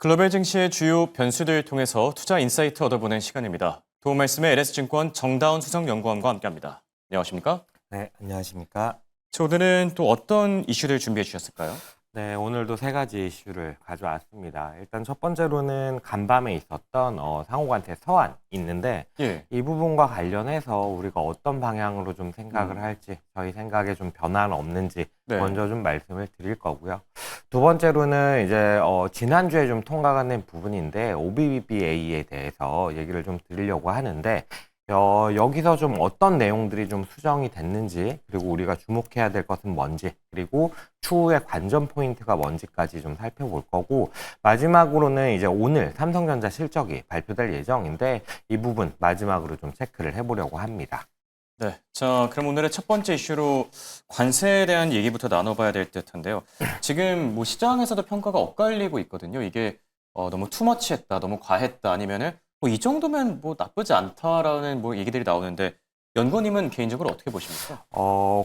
글로벌 증시의 주요 변수들 통해서 투자 인사이트 얻어보는 시간입니다. 도움 말씀에 LS증권 정다운 수석연구원과 함께합니다. 안녕하십니까? 네, 안녕하십니까? 오늘은 또 어떤 이슈를 준비해 주셨을까요? 네, 오늘도 세 가지 이슈를 가져왔습니다. 일단 첫 번째로는 간밤에 있었던 상호관세 서한 있는데 예. 이 부분과 관련해서 우리가 어떤 방향으로 좀 생각을 할지 저희 생각에 좀 변화는 없는지 네. 먼저 좀 말씀을 드릴 거고요. 두 번째로는 이제 지난주에 좀 통과가 된 부분인데 OBBBA에 대해서 얘기를 좀 드리려고 하는데 여기서 좀 어떤 내용들이 좀 수정이 됐는지, 그리고 우리가 주목해야 될 것은 뭔지, 그리고 추후의 관전 포인트가 뭔지까지 좀 살펴볼 거고, 마지막으로는 이제 오늘 삼성전자 실적이 발표될 예정인데, 이 부분 마지막으로 좀 체크를 해보려고 합니다. 네. 자, 그럼 오늘의 첫 번째 이슈로 관세에 대한 얘기부터 나눠봐야 될 듯한데요. 지금 뭐 시장에서도 평가가 엇갈리고 있거든요. 이게 너무 투머치했다, 너무 과했다, 아니면은 뭐 이 정도면 뭐 나쁘지 않다라는 뭐 얘기들이 나오는데 연구원님은 개인적으로 어떻게 보십니까?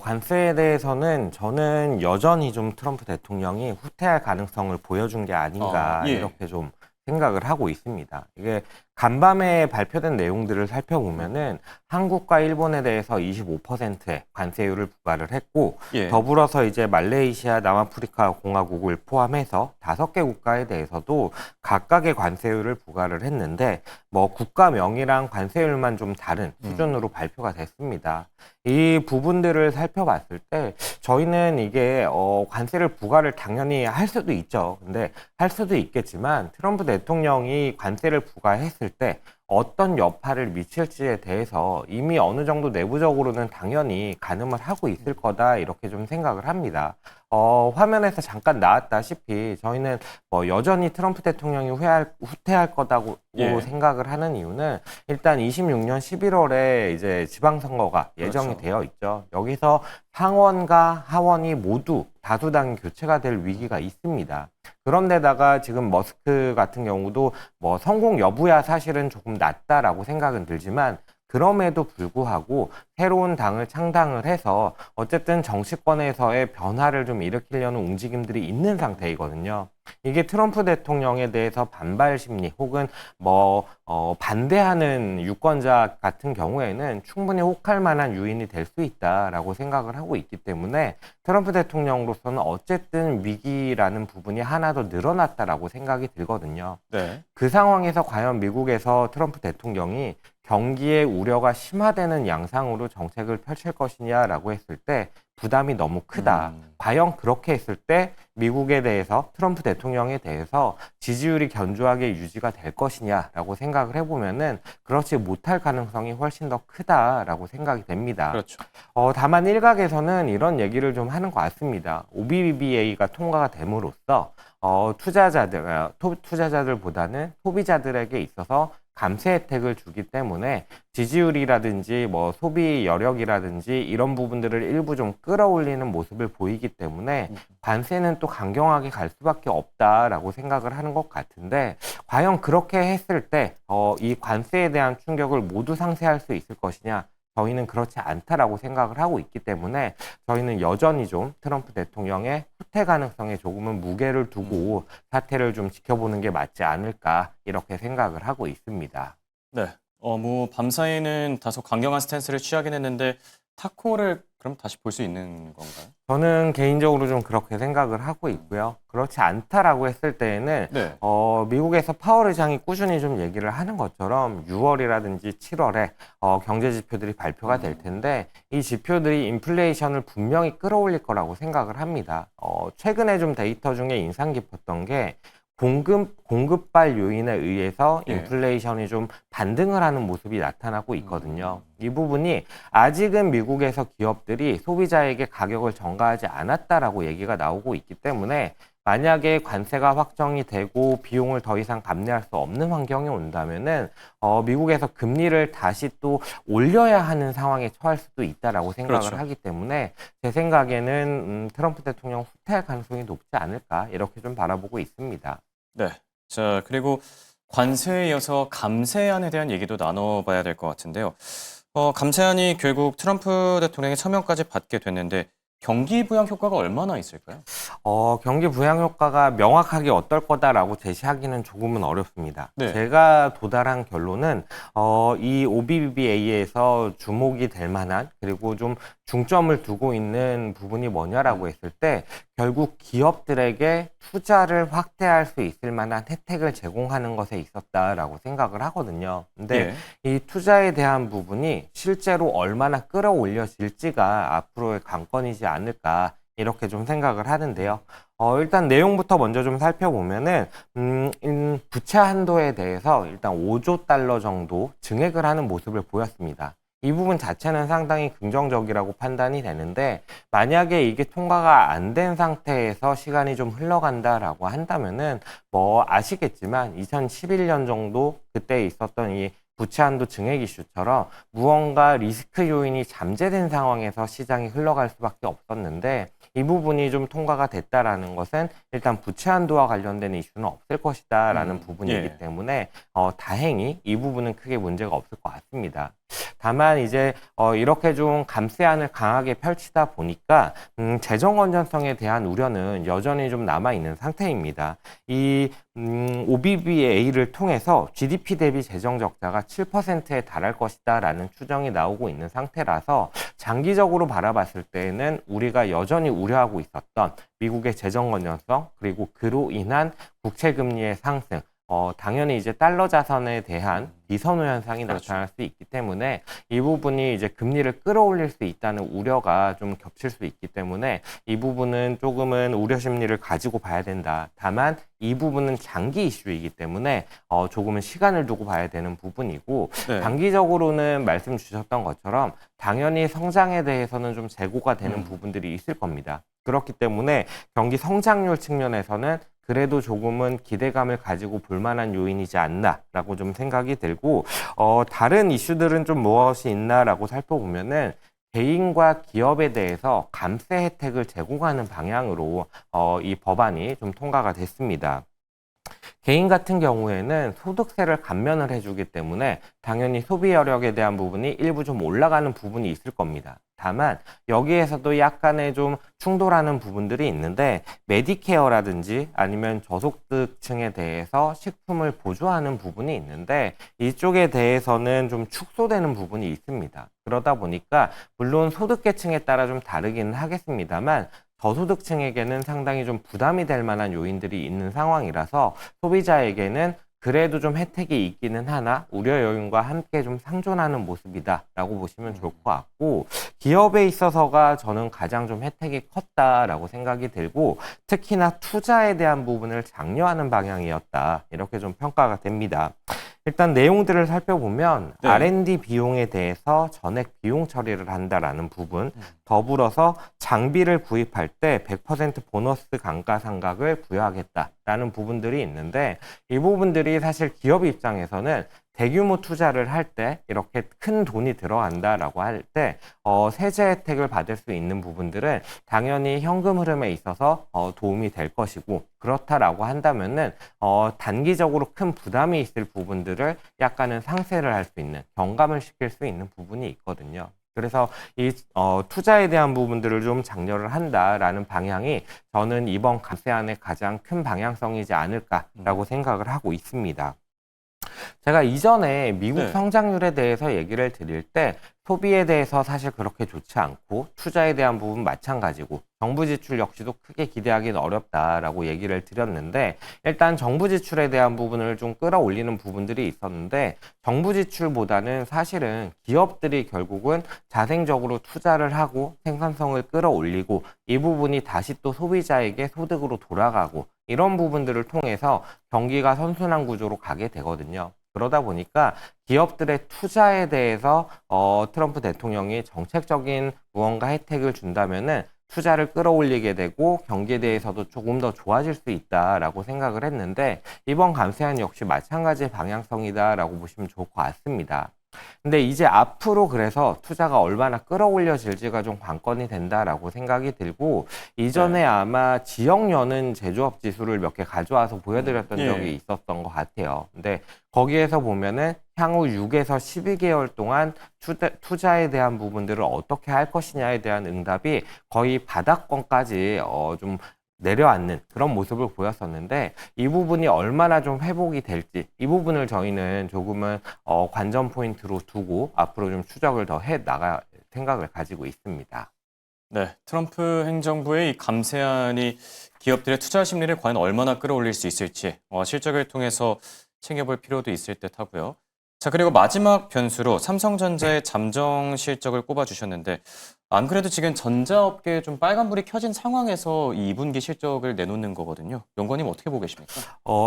관세에 대해서는 저는 여전히 좀 트럼프 대통령이 후퇴할 가능성을 보여준 게 아닌가 예. 이렇게 좀 생각을 하고 있습니다. 이게 간밤에 발표된 내용들을 살펴보면은 한국과 일본에 대해서 25%의 관세율을 부과를 했고 예. 더불어서 이제 말레이시아, 남아프리카 공화국을 포함해서 5개 국가에 대해서도 각각의 관세율을 부과를 했는데 뭐 국가명이랑 관세율만 좀 다른 수준으로 발표가 됐습니다. 이 부분들을 살펴봤을 때 저희는 이게 관세를 부과를 당연히 할 수도 있죠. 근데 할 수도 있겠지만 트럼프 대통령이 관세를 부과했을 때 어떤 여파를 미칠지에 대해서 이미 어느 정도 내부적으로는 당연히 가늠을 하고 있을 거다 이렇게 좀 생각을 합니다. 화면에서 잠깐 나왔다시피 저희는 뭐 여전히 트럼프 대통령이 후퇴할 거다고 예. 생각을 하는 이유는 일단 26년 11월에 이제 지방선거가 예정이 그렇죠. 되어 있죠. 여기서 상원과 하원이 모두 다수당 교체가 될 위기가 있습니다. 그런데다가 지금 머스크 같은 경우도 뭐 성공 여부야 사실은 조금 낮다라고 생각은 들지만 그럼에도 불구하고 새로운 당을 창당을 해서 어쨌든 정치권에서의 변화를 좀 일으키려는 움직임들이 있는 상태이거든요. 이게 트럼프 대통령에 대해서 반발 심리 혹은 반대하는 유권자 같은 경우에는 충분히 혹할 만한 요인이 될 수 있다라고 생각을 하고 있기 때문에 트럼프 대통령으로서는 어쨌든 위기라는 부분이 하나 더 늘어났다라고 생각이 들거든요. 네. 그 상황에서 과연 미국에서 트럼프 대통령이 경기의 우려가 심화되는 양상으로 정책을 펼칠 것이냐라고 했을 때 부담이 너무 크다. 과연 그렇게 했을 때 미국에 대해서 트럼프 대통령에 대해서 지지율이 견조하게 유지가 될 것이냐라고 생각을 해보면은 그렇지 못할 가능성이 훨씬 더 크다라고 생각이 됩니다. 그렇죠. 다만 일각에서는 이런 얘기를 좀 하는 것 같습니다. OBBBA가 통과가 됨으로써 투자자들보다는 소비자들에게 있어서 감세 혜택을 주기 때문에 지지율이라든지 뭐 소비 여력이라든지 이런 부분들을 일부 좀 끌어올리는 모습을 보이기 때문에 관세는 또 강경하게 갈 수밖에 없다라고 생각을 하는 것 같은데 과연 그렇게 했을 때 이 관세에 대한 충격을 모두 상쇄할 수 있을 것이냐? 저희는 그렇지 않다라고 생각을 하고 있기 때문에 저희는 여전히 좀 트럼프 대통령의 후퇴 가능성에 조금은 무게를 두고 사태를 좀 지켜보는 게 맞지 않을까 이렇게 생각을 하고 있습니다. 네. 뭐 밤사이는 다소 강경한 스탠스를 취하긴 했는데 타코를 그럼 다시 볼 수 있는 건가요? 저는 개인적으로 좀 그렇게 생각을 하고 있고요. 그렇지 않다라고 했을 때에는 네. 미국에서 파월 의장이 꾸준히 좀 얘기를 하는 것처럼 6월이라든지 7월에 경제 지표들이 발표가 될 텐데 이 지표들이 인플레이션을 분명히 끌어올릴 거라고 생각을 합니다. 최근에 좀 데이터 중에 인상 깊었던 게 공급발 요인에 의해서 예. 인플레이션이 좀 반등을 하는 모습이 나타나고 있거든요. 이 부분이 아직은 미국에서 기업들이 소비자에게 가격을 전가하지 않았다라고 얘기가 나오고 있기 때문에 만약에 관세가 확정이 되고 비용을 더 이상 감내할 수 없는 환경이 온다면은 미국에서 금리를 다시 또 올려야 하는 상황에 처할 수도 있다라고 생각을 그렇죠. 하기 때문에 제 생각에는 트럼프 대통령 후퇴할 가능성이 높지 않을까 이렇게 좀 바라보고 있습니다. 네. 자, 그리고 관세에 이어서 감세안에 대한 얘기도 나눠봐야 될 것 같은데요. 감세안이 결국 트럼프 대통령의 서명까지 받게 됐는데 경기 부양 효과가 얼마나 있을까요? 경기 부양 효과가 명확하게 어떨 거다라고 제시하기는 조금은 어렵습니다. 네. 제가 도달한 결론은 이 OBBBA에서 주목이 될 만한 그리고 좀 중점을 두고 있는 부분이 뭐냐라고 했을 때 결국 기업들에게 투자를 확대할 수 있을 만한 혜택을 제공하는 것에 있었다라고 생각을 하거든요. 근데 이 투자에 대한 부분이 실제로 얼마나 끌어올려질지가 앞으로의 관건이지 않을까 이렇게 좀 생각을 하는데요. 일단 내용부터 먼저 좀 살펴보면은, 부채 한도에 대해서 일단 5조 달러 정도 증액을 하는 모습을 보였습니다. 이 부분 자체는 상당히 긍정적이라고 판단이 되는데, 만약에 이게 통과가 안 된 상태에서 시간이 좀 흘러간다라고 한다면은, 아시겠지만 2011년 정도 그때 있었던 이 부채 한도 증액 이슈처럼 무언가 리스크 요인이 잠재된 상황에서 시장이 흘러갈 수밖에 없었는데 이 부분이 좀 통과가 됐다라는 것은 일단 부채 한도와 관련된 이슈는 없을 것이다라는 부분이기 때문에 다행히 이 부분은 크게 문제가 없을 것 같습니다. 다만 이제 이렇게 좀 감세안을 강하게 펼치다 보니까 재정 건전성에 대한 우려는 여전히 좀 남아 있는 상태입니다. 이 OBBA를 통해서 GDP 대비 재정 적자가 7%에 달할 것이다라는 추정이 나오고 있는 상태라서 장기적으로 바라봤을 때에는 우리가 여전히 우려하고 있었던 미국의 재정 건전성 그리고 그로 인한 국채 금리의 상승 당연히 이제 달러 자산에 대한 비선호 현상이 나타날 수 있기 때문에 이 부분이 이제 금리를 끌어올릴 수 있다는 우려가 좀 겹칠 수 있기 때문에 이 부분은 조금은 우려 심리를 가지고 봐야 된다. 다만 이 부분은 장기 이슈이기 때문에 조금은 시간을 두고 봐야 되는 부분이고 단기적으로는 말씀 주셨던 것처럼 당연히 성장에 대해서는 좀 재고가 되는 부분들이 있을 겁니다. 그렇기 때문에 경기 성장률 측면에서는 그래도 조금은 기대감을 가지고 볼 만한 요인이지 않나라고 좀 생각이 들고 다른 이슈들은 좀 무엇이 있나라고 살펴보면은 개인과 기업에 대해서 감세 혜택을 제공하는 방향으로 이 법안이 좀 통과가 됐습니다. 개인 같은 경우에는 소득세를 감면을 해주기 때문에 당연히 소비 여력에 대한 부분이 일부 좀 올라가는 부분이 있을 겁니다. 다만 여기에서도 약간의 좀 충돌하는 부분들이 있는데 메디케어라든지 아니면 저소득층에 대해서 식품을 보조하는 부분이 있는데 이쪽에 대해서는 좀 축소되는 부분이 있습니다. 그러다 보니까 물론 소득계층에 따라 좀 다르기는 하겠습니다만 저소득층에게는 상당히 좀 부담이 될 만한 요인들이 있는 상황이라서 소비자에게는 그래도 좀 혜택이 있기는 하나 우려 요인과 함께 좀 상존하는 모습이다라고 보시면 좋을 것 같고 기업에 있어서가 저는 가장 좀 혜택이 컸다라고 생각이 들고 특히나 투자에 대한 부분을 장려하는 방향이었다 이렇게 좀 평가가 됩니다. 일단 내용들을 살펴보면 R&D 비용에 대해서 전액 비용 처리를 한다라는 부분 더불어서 장비를 구입할 때 100% 보너스 감가상각을 부여하겠다라는 부분들이 있는데 이 부분들이 사실 기업 입장에서는 대규모 투자를 할 때 이렇게 큰 돈이 들어간다라고 할 때 세제 혜택을 받을 수 있는 부분들은 당연히 현금 흐름에 있어서 도움이 될 것이고 그렇다라고 한다면은 단기적으로 큰 부담이 있을 부분들을 약간은 상쇄를 할 수 있는 경감을 시킬 수 있는 부분이 있거든요. 그래서 이 투자에 대한 부분들을 좀 장려를 한다라는 방향이 저는 이번 감세안의 가장 큰 방향성이지 않을까라고 생각을 하고 있습니다. 제가 이전에 미국 성장률에 대해서 얘기를 드릴 때 소비에 대해서 사실 그렇게 좋지 않고 투자에 대한 부분 마찬가지고 정부 지출 역시도 크게 기대하기는 어렵다라고 얘기를 드렸는데 일단 정부 지출에 대한 부분을 좀 끌어올리는 부분들이 있었는데 정부 지출보다는 사실은 기업들이 결국은 자생적으로 투자를 하고 생산성을 끌어올리고 이 부분이 다시 또 소비자에게 소득으로 돌아가고 이런 부분들을 통해서 경기가 선순환 구조로 가게 되거든요. 그러다 보니까 기업들의 투자에 대해서 트럼프 대통령이 정책적인 무언가 혜택을 준다면은 투자를 끌어올리게 되고 경기에 대해서도 조금 더 좋아질 수 있다라고 생각을 했는데 이번 감세안 역시 마찬가지의 방향성이다라고 보시면 좋을 것 같습니다. 근데 이제 앞으로 그래서 투자가 얼마나 끌어올려질지가 좀 관건이 된다라고 생각이 들고, 이전에 네. 아마 지역 여는 제조업 지수를 몇 개 가져와서 보여드렸던 예. 적이 있었던 것 같아요. 근데 거기에서 보면은 향후 6에서 12개월 동안 투자에 대한 부분들을 어떻게 할 것이냐에 대한 응답이 거의 바닥권까지 좀 내려앉는 그런 모습을 보였었는데, 이 부분이 얼마나 좀 회복이 될지, 이 부분을 저희는 조금은 관전 포인트로 두고 앞으로 좀 추적을 더 해 나갈 생각을 가지고 있습니다. 네, 트럼프 행정부의 이 감세안이 기업들의 투자 심리를 과연 얼마나 끌어올릴 수 있을지 실적을 통해서 챙겨볼 필요도 있을 듯 하고요. 자, 그리고 마지막 변수로 삼성전자의 잠정 실적을 꼽아주셨는데 안 그래도 지금 전자업계에 좀 빨간불이 켜진 상황에서 이 2분기 실적을 내놓는 거거든요. 연구원님 어떻게 보고 계십니까?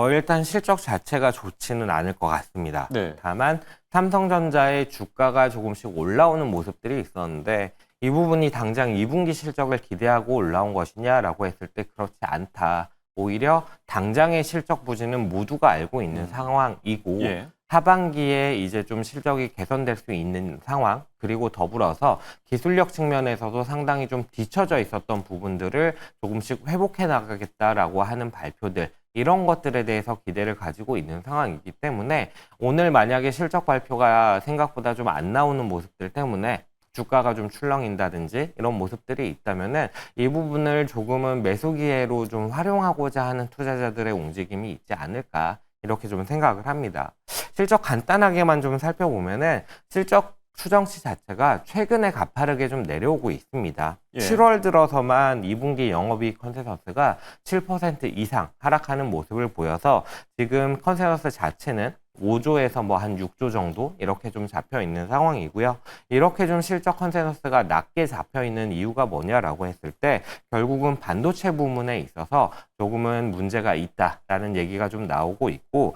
일단 실적 자체가 좋지는 않을 것 같습니다. 네. 다만 삼성전자의 주가가 조금씩 올라오는 모습들이 있었는데, 이 부분이 당장 2분기 실적을 기대하고 올라온 것이냐라고 했을 때 그렇지 않다. 오히려 당장의 실적 부진은 모두가 알고 있는 상황이고, 예. 하반기에 이제 좀 실적이 개선될 수 있는 상황, 그리고 더불어서 기술력 측면에서도 상당히 좀 뒤처져 있었던 부분들을 조금씩 회복해 나가겠다라고 하는 발표들, 이런 것들에 대해서 기대를 가지고 있는 상황이기 때문에, 오늘 만약에 실적 발표가 생각보다 좀 안 나오는 모습들 때문에 주가가 좀 출렁인다든지 이런 모습들이 있다면은, 이 부분을 조금은 매수 기회로 좀 활용하고자 하는 투자자들의 움직임이 있지 않을까, 이렇게 좀 생각을 합니다. 실적 간단하게만 좀 살펴보면은, 실적 추정치 자체가 최근에 가파르게 좀 내려오고 있습니다. 예. 7월 들어서만 2분기 영업이익 컨센서스가 7% 이상 하락하는 모습을 보여서, 지금 컨센서스 자체는 5조에서 뭐 한 6조 정도 이렇게 좀 잡혀 있는 상황이고요. 이렇게 좀 실적 컨센서스가 낮게 잡혀 있는 이유가 뭐냐라고 했을 때, 결국은 반도체 부문에 있어서 조금은 문제가 있다라는 얘기가 좀 나오고 있고,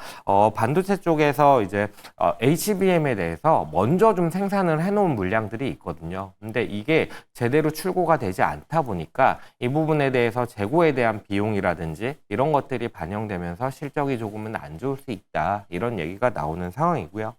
반도체 쪽에서 이제 HBM에 대해서 먼저 좀 생산을 해놓은 물량들이 있거든요. 근데 이게 제대로 출고가 되지 않다 보니까 이 부분에 대해서 재고에 대한 비용이라든지 이런 것들이 반영되면서 실적이 조금은 안 좋을 수 있다, 이런 얘기가 나오는 상황이고요.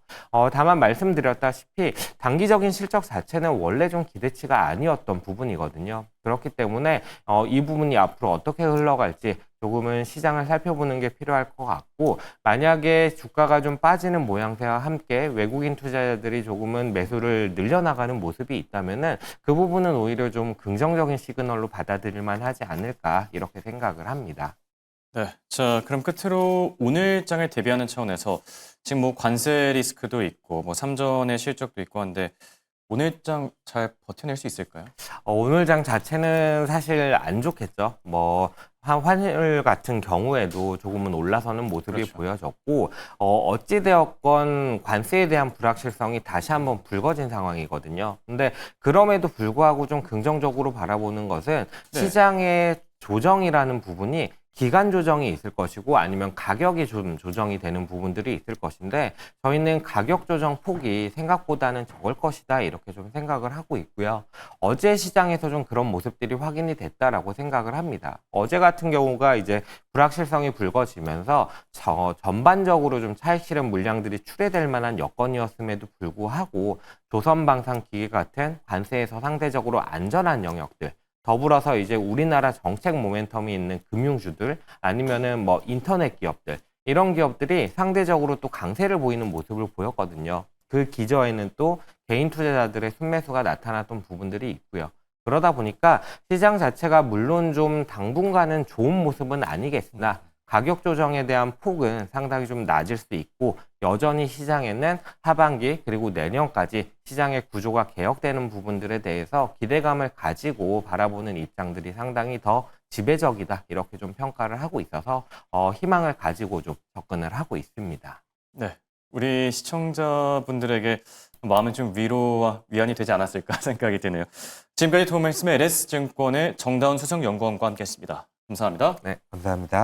다만 말씀드렸다시피 단기적인 실적 자체는 원래 좀 기대치가 아니었던 부분이거든요. 그렇기 때문에 이 부분이 앞으로 어떻게 흘러갈지 조금은 시장을 살펴보는 게 필요할 것 같고, 만약에 주가가 좀 빠지는 모양새와 함께 외국인 투자자들이 조금은 매수를 늘려나가는 모습이 있다면은, 그 부분은 오히려 좀 긍정적인 시그널로 받아들일 만하지 않을까, 이렇게 생각을 합니다. 네. 자, 그럼 끝으로 오늘 장을 대비하는 차원에서 지금 뭐 관세 리스크도 있고 뭐 삼전의 실적도 있고 한데 오늘 장 잘 버텨낼 수 있을까요? 오늘 장 자체는 사실 안 좋겠죠. 뭐 환율 같은 경우에도 조금은 올라서는 모습이 그렇죠. 보여졌고, 어찌되었건 관세에 대한 불확실성이 다시 한번 불거진 상황이거든요. 근데 그럼에도 불구하고 좀 긍정적으로 바라보는 것은, 네. 시장의 조정이라는 부분이 기간 조정이 있을 것이고, 아니면 가격이 좀 조정이 되는 부분들이 있을 것인데, 저희는 가격 조정 폭이 생각보다는 적을 것이다, 이렇게 좀 생각을 하고 있고요. 어제 시장에서 좀 그런 모습들이 확인이 됐다라고 생각을 합니다. 어제 같은 경우가 이제 불확실성이 불거지면서 전반적으로 좀 차익 실현 물량들이 출회될 만한 여건이었음에도 불구하고, 조선방산기계 같은 관세에서 상대적으로 안전한 영역들, 더불어서 이제 우리나라 정책 모멘텀이 있는 금융주들, 아니면은 뭐 인터넷 기업들, 이런 기업들이 상대적으로 또 강세를 보이는 모습을 보였거든요. 그 기저에는 또 개인 투자자들의 순매수가 나타났던 부분들이 있고요. 그러다 보니까 시장 자체가 물론 좀 당분간은 좋은 모습은 아니겠으나, 가격 조정에 대한 폭은 상당히 좀 낮을 수 있고, 여전히 시장에는 하반기 그리고 내년까지 시장의 구조가 개혁되는 부분들에 대해서 기대감을 가지고 바라보는 입장들이 상당히 더 지배적이다, 이렇게 좀 평가를 하고 있어서 희망을 가지고 좀 접근을 하고 있습니다. 네. 우리 시청자분들에게 마음은 좀 위로와 위안이 되지 않았을까 생각이 드네요. 지금까지 도움말씀의 LS증권의 정다운 수석연구원과 함께했습니다. 감사합니다. 네, 감사합니다.